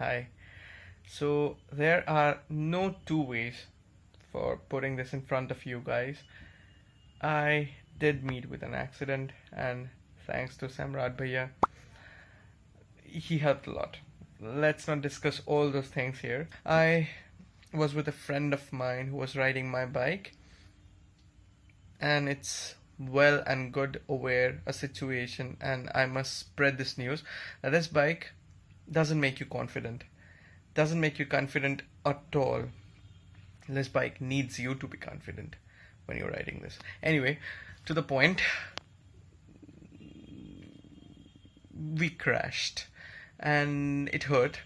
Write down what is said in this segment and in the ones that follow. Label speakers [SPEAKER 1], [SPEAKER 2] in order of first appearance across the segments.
[SPEAKER 1] Hi. So there are no two ways for putting this in front of you guys. I did meet with an accident, and thanks to Samrat Bhaiya, he helped a lot. Let's not discuss all those things here. I was with a friend of mine who was riding my bike, and it's well and good aware a situation, and I must spread this news that this bike doesn't make you confident. Doesn't make you confident at all. This bike needs you to be confident when you're riding this. Anyway, to the point, we crashed and it hurt.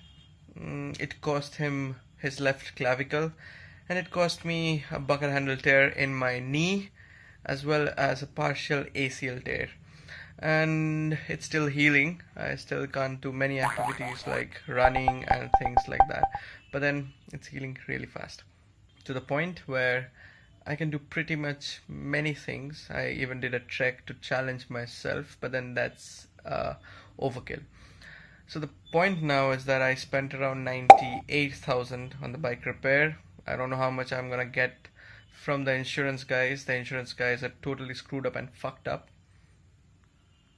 [SPEAKER 1] It cost him his left clavicle, and it cost me a bucket handle tear in my knee as well as a partial ACL tear. And it's still healing. I still can't do many activities like running and things like that, but then it's healing really fast to the point where I can do pretty much many things. I even did a trek to challenge myself, but then that's overkill. So the point now is that I spent around 98,000 on the bike repair. I don't know how much I'm gonna get from the insurance guys. The insurance guys are totally screwed up and fucked up,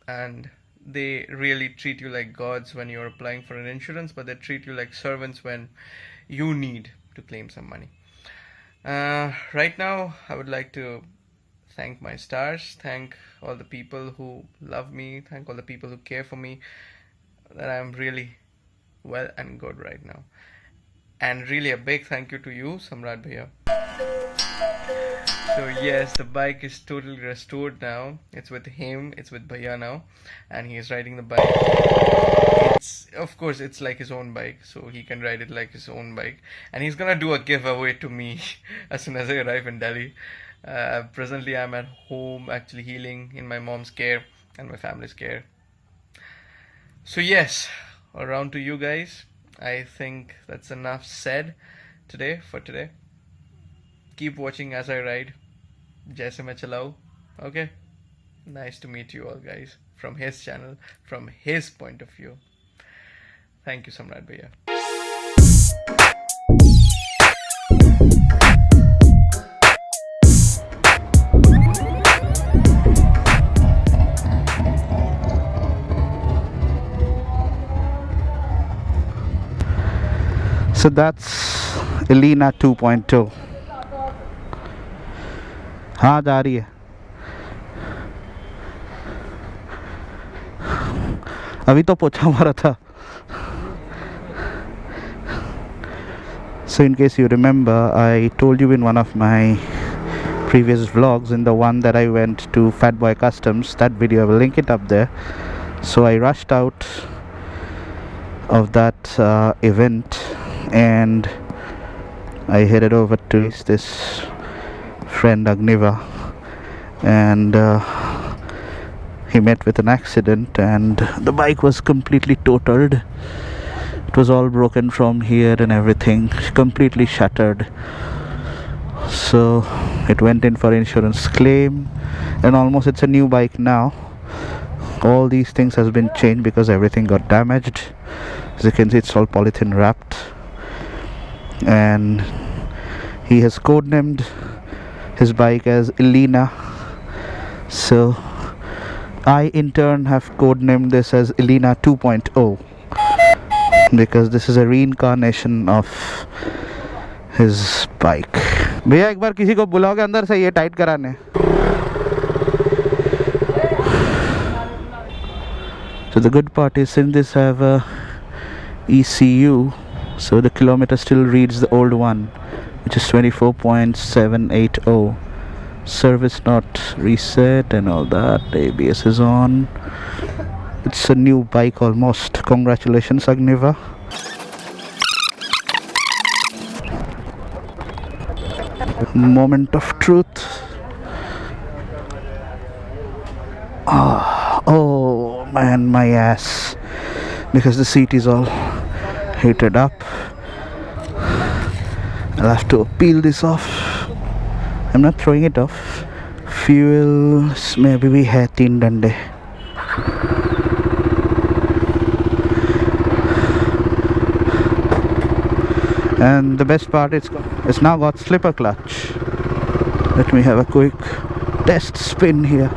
[SPEAKER 1] and they really treat you like gods when you're applying for an insurance, but they treat you like servants when you need to claim some money. Right now, I would like to thank my stars, thank all the people who love me, thank all the people who care for me, that I'm really well and good right now. And really a big thank you to you, Samrat Bhaiya. So yes, the bike is totally restored now. It's with him, it's with Bhaiya now, and he is riding the bike. Of course, it's like his own bike, so he can ride it like his own bike. And he's gonna do a giveaway to me as soon as I arrive in Delhi. Presently, I'm at home, actually healing in my mom's care and my family's care. So yes, around to you guys. I think that's enough said for today. Keep watching as I ride. Jaise main chalao. Okay? Nice to meet you all guys from his channel, from his point of view. Thank you, Samrat Bhaiya.
[SPEAKER 2] So that's Ilina 2.0. हाँ जा रही है. अभी तो पोछा मारा था. So in case you remember, I told you in one of my previous vlogs, in the one that I went to Fatboy Customs, that video I will link it up there. So I rushed out of that event and I headed over to this friend Agniva, and he met with an accident and the bike was completely totaled. It was all broken from here and everything, completely shattered. So it went in for insurance claim, and almost it's a new bike now. All these things has been changed because everything got damaged. As you can see, it's all polythene wrapped, and he has codenamed his bike as Ilina. So I in turn have codenamed this as Ilina 2.0 because this is a reincarnation of his bike. भैया एक बार किसी को बुलाओगे अंदर से ये tight कराने. So the good part is, since this have a ECU, so the kilometer still reads the old one, which is 24.780. Service not reset and all that. ABS is on. It's a new bike almost. Congratulations, Agniva. Moment of truth. Oh man, my ass, because the seat is all heated up. I'll have to peel this off. I'm not throwing it off. Fuel maybe we had 3 dande. And the best part, it's now got slipper clutch. Let me have a quick test spin here.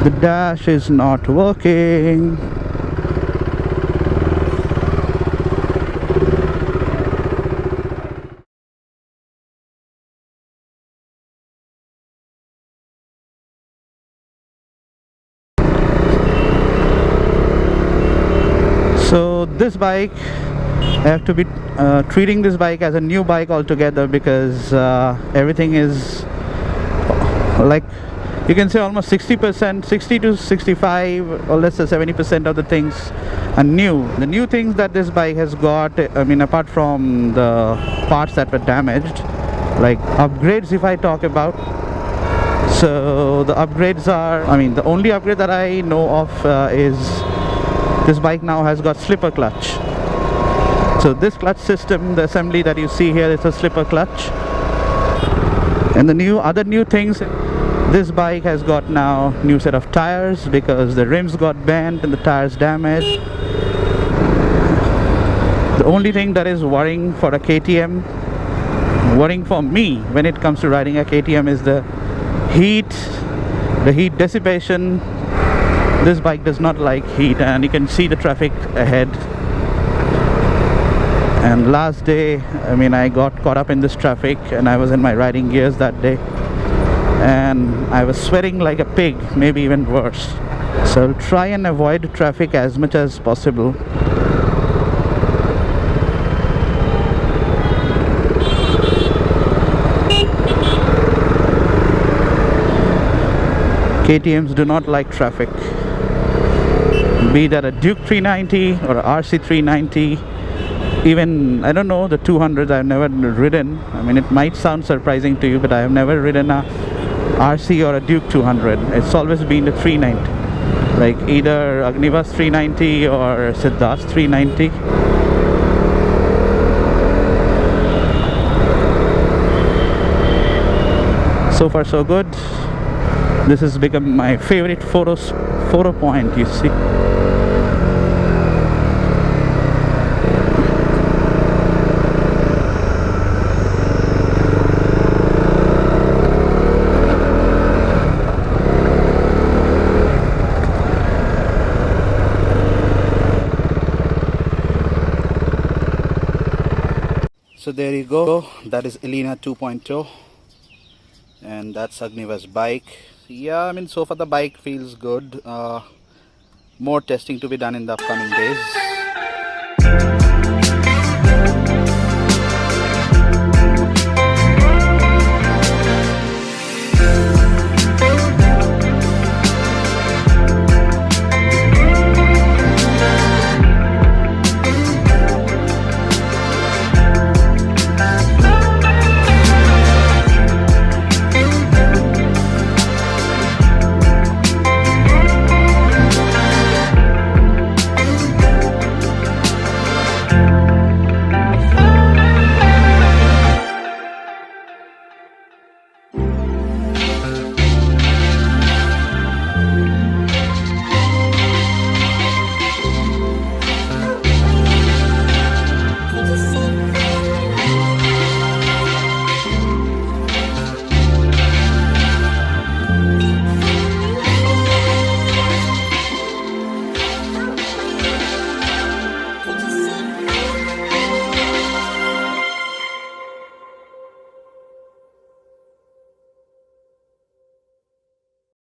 [SPEAKER 2] The dash is not working. So this bike, I have to be treating this bike as a new bike altogether, because everything is like, you can say almost 60%, 60 to 65, or let's say 70% of the things are new. The new things that this bike has got, I mean, apart from the parts that were damaged, like upgrades if I talk about. So the upgrades are, I mean, the only upgrade that I know of is this bike now has got slipper clutch. So this clutch system, the assembly that you see here, is a slipper clutch. And the other new things, this bike has got now new set of tires, because the rims got bent and the tires damaged. The only thing that is worrying for a KTM, worrying for me when it comes to riding a KTM, is the heat dissipation. This bike does not like heat, and you can see the traffic ahead. And last day, I mean, I got caught up in this traffic, and I was in my riding gears that day, and I was sweating like a pig, maybe even worse. So I'll try and avoid traffic as much as possible. KTMs do not like traffic, be that a Duke 390 or a RC 390. Even, I don't know, the 200s I've never ridden. I mean, it might sound surprising to you, but I have never ridden a RC or a Duke 200. It's always been the 390, like either Agniva's 390 or Siddharth's 390. So far so good. This has become my favorite photo point, you see. So there you go, that is Ilina 2.0, and that's Agniva's bike. Yeah, I mean, so far the bike feels good. More testing to be done in the upcoming days.